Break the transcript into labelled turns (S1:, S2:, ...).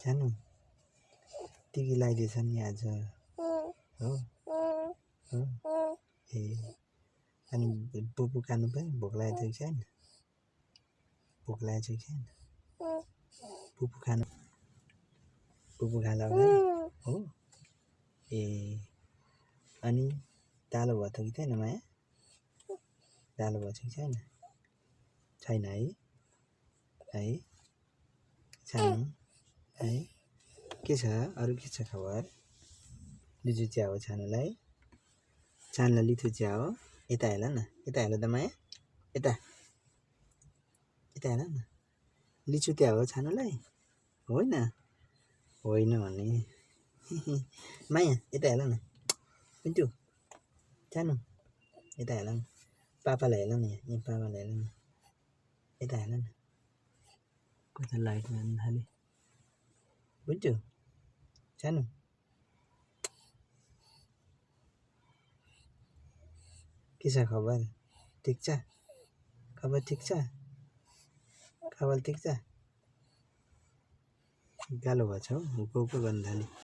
S1: सानो टिकी लगाइदिएछ नि आज हो हो ए अनि पुपु खानु पनि भोक लागेको छ कि छैन भोक लागेको छ कि छैन पुपु खाला हो ए अनि तालो भयो त कि थिएन माया तालो भयो कि छैन छैन है सानो है के छ अरू के छ खबर लिचु चिया हो छानुलाई छानुलाई लिचु चिया हो यता हेर न यता हेर त माया यता हेर न लिचु चिया हो छानुलाई होइन होइन भने माया यता हेर न पिन्टु सानो यता हेर न पापालाई हेर न यहाँ पापालाई हेर न यता हेर न कता लाइट मार्नु थाल्यो बुझ्यौ सानो के छ खबर ठिक छ खबर ठिक छ खबर ठिक छ गालो भएछ हौ हुक्क गर्नु थाल्यो